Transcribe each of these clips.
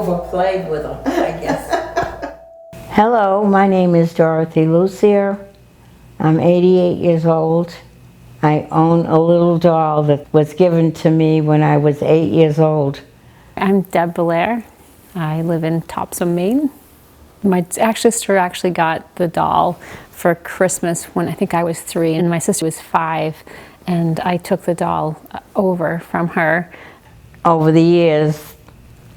overplayed with them, I guess. Hello, my name is Dorothy Lucier. I'm 88 years old. I own a little doll that was given to me when I was 8 years old. I'm Deb Belair. I live in Topsom, Maine. My sister actually got the doll for Christmas when I think I was 3 and my sister was 5, and I took the doll over from her. Over the years,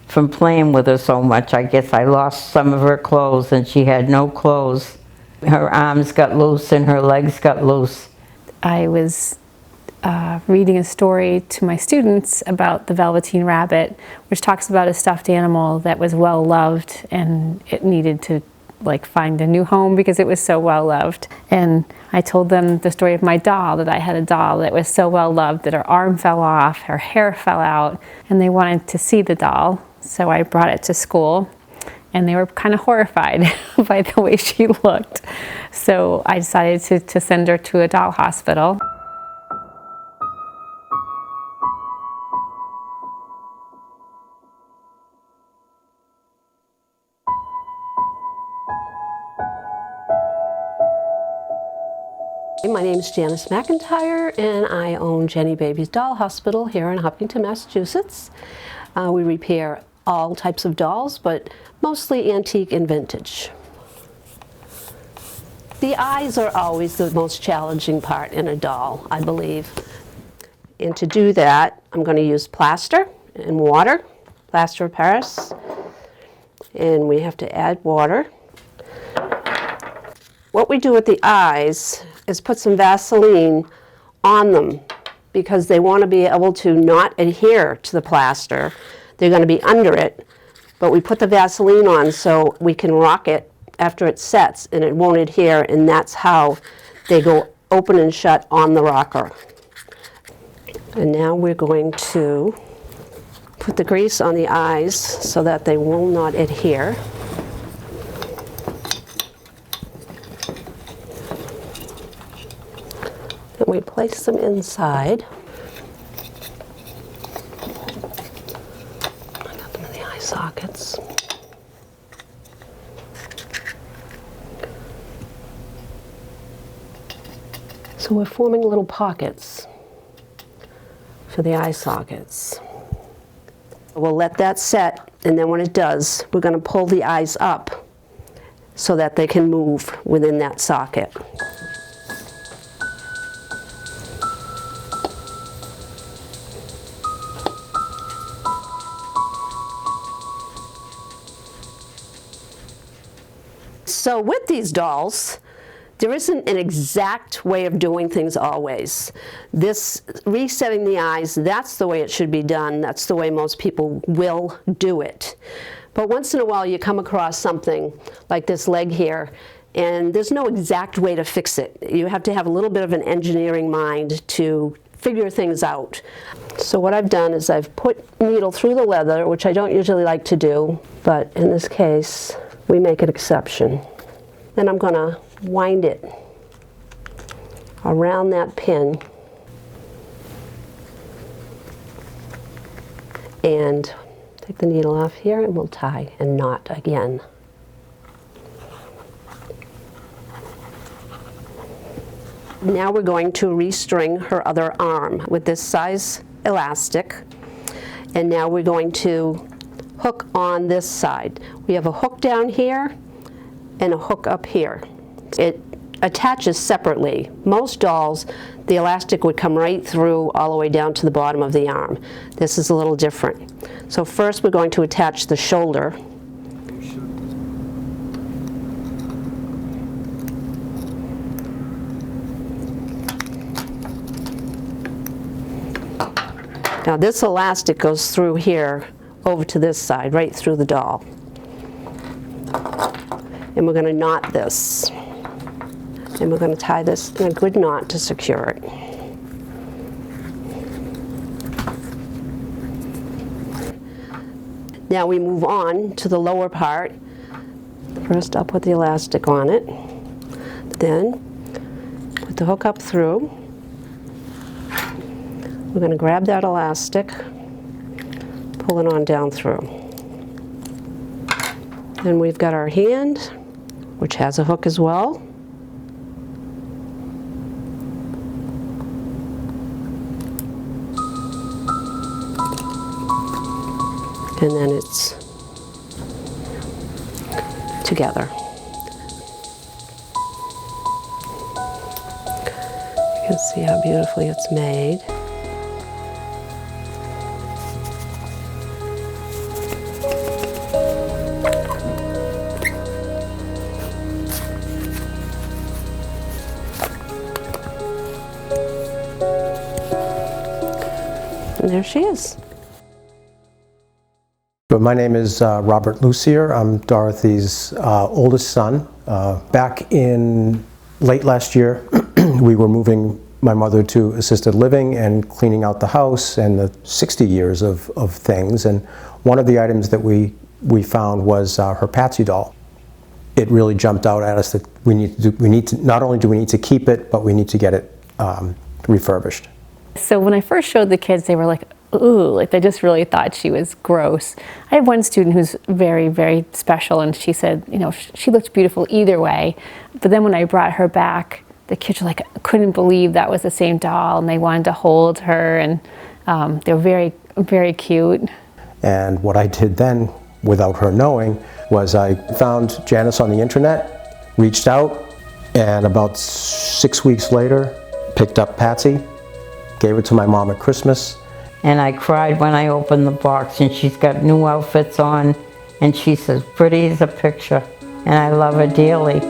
from playing with her so much, I guess I lost some of her clothes and she had no clothes. Her arms got loose and her legs got loose. I was reading a story to my students about the Velveteen Rabbit, which talks about a stuffed animal that was well loved and it needed to find a new home because it was so well loved. And I told them the story of my doll, that I had a doll that was so well loved that her arm fell off, her hair fell out, and they wanted to see the doll. So I brought it to school and they were kind of horrified by the way she looked. So I decided to send her to a doll hospital. My name is Janice McIntyre and I own Jenny Baby's Doll Hospital here in Hopkinton, Massachusetts. We repair all types of dolls, but mostly antique and vintage. The eyes are always the most challenging part in a doll, I believe. And to do that, I'm going to use plaster and water, plaster of Paris, and we have to add water. What we do with the eyes is put some Vaseline on them because they want to be able to not adhere to the plaster. They're going to be under it, but we put the Vaseline on so we can rock it after it sets and it won't adhere, and that's how they go open and shut on the rocker. And now we're going to put the grease on the eyes so that they will not adhere. And we place them inside. I got them in the eye sockets. So we're forming little pockets for the eye sockets. We'll let that set, and then when it does, we're going to pull the eyes up so that they can move within that socket. So with these dolls, there isn't an exact way of doing things always. This resetting the eyes, that's the way it should be done. That's the way most people will do it. But once in a while you come across something like this leg here, and there's no exact way to fix it. You have to have a little bit of an engineering mind to figure things out. So what I've done is I've put a needle through the leather, which I don't usually like to do, but in this case, we make an exception. Then I'm going to wind it around that pin and take the needle off here, and we'll tie and knot again. Now we're going to restring her other arm with this size elastic, and now we're going to hook on this side. We have a hook down here and a hook up here. It attaches separately. Most dolls, the elastic would come right through all the way down to the bottom of the arm. This is a little different. So first we're going to attach the shoulder. Now this elastic goes through here over to this side, right through the doll. And we're going to knot this. And we're going to tie this in a good knot to secure it. Now we move on to the lower part. First I'll put the elastic on it. Then put the hook up through. We're going to grab that elastic, pull it on down through. And we've got our hand, which has a hook as well. And then it's together. You can see how beautifully it's made. And there she is. But my name is Robert Lucier. I'm Dorothy's oldest son. Back in late last year, we were moving my mother to assisted living and cleaning out the house and the 60 years of things. And one of the items that we found was her Patsy doll. It really jumped out at us that we need to not only do we need to keep it, but we need to get it refurbished. So when I first showed the kids, they were like, ooh, like they just really thought she was gross. I have one student who's very, very special, and she said, you know, she looked beautiful either way. But then when I brought her back, the kids were like, couldn't believe that was the same doll, and they wanted to hold her, and they were very, very cute. And what I did then, without her knowing, was I found Janice on the internet, reached out, and about 6 weeks later, picked up Patsy, gave it to my mom at Christmas. And I cried when I opened the box, and she's got new outfits on, and she's as pretty as a picture, and I love her dearly.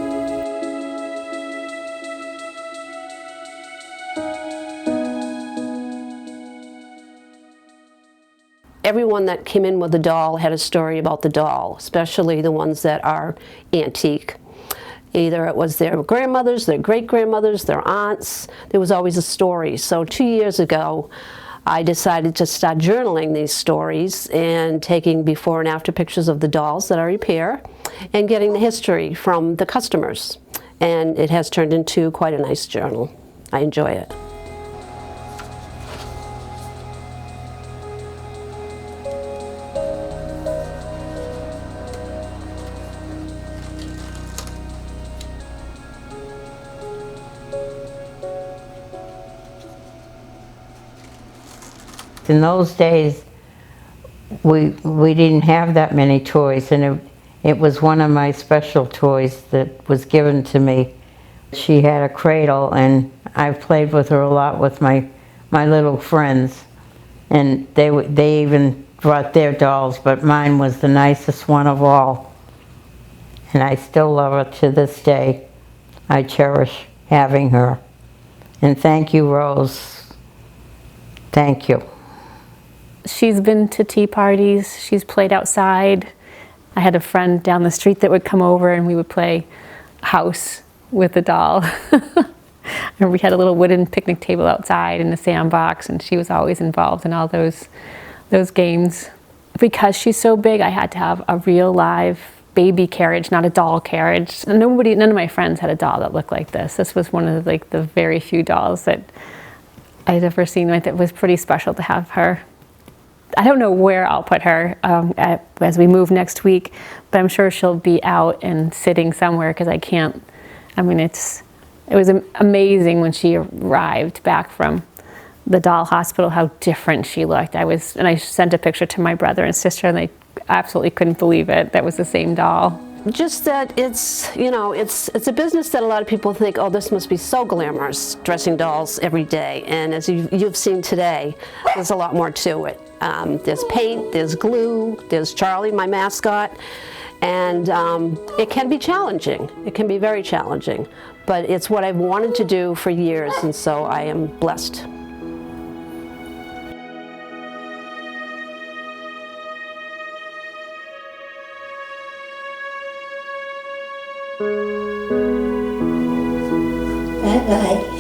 Everyone that came in with the doll had a story about the doll, especially the ones that are antique. Either it was their grandmothers, their great-grandmothers, their aunts. There was always a story. So 2 years ago, I decided to start journaling these stories and taking before and after pictures of the dolls that I repair and getting the history from the customers. And it has turned into quite a nice journal. I enjoy it. In those days, we didn't have that many toys, and it was one of my special toys that was given to me. She had a cradle, and I played with her a lot with my little friends, and they even brought their dolls, but mine was the nicest one of all. And I still love her to this day. I cherish having her. And thank you, Rose. Thank you. She's been to tea parties, she's played outside. I had a friend down the street that would come over and we would play house with the doll. And we had a little wooden picnic table outside in the sandbox, and she was always involved in all those games. Because she's so big, I had to have a real live baby carriage, not a doll carriage. None of my friends had a doll that looked like this. This was one of the very few dolls that I'd ever seen. It was pretty special to have her. I don't know where I'll put her as we move next week, but I'm sure she'll be out and sitting somewhere because I can't. I mean, it was amazing when she arrived back from the doll hospital how different she looked. And I sent a picture to my brother and sister, and they absolutely couldn't believe it. That was the same doll. Just that it's a business that a lot of people think, oh, this must be so glamorous, dressing dolls every day. And as you've seen today, there's a lot more to it. There's paint, there's glue, there's Charlie, my mascot, and it can be challenging. It can be very challenging, but it's what I've wanted to do for years, and so I am blessed. Bye-bye.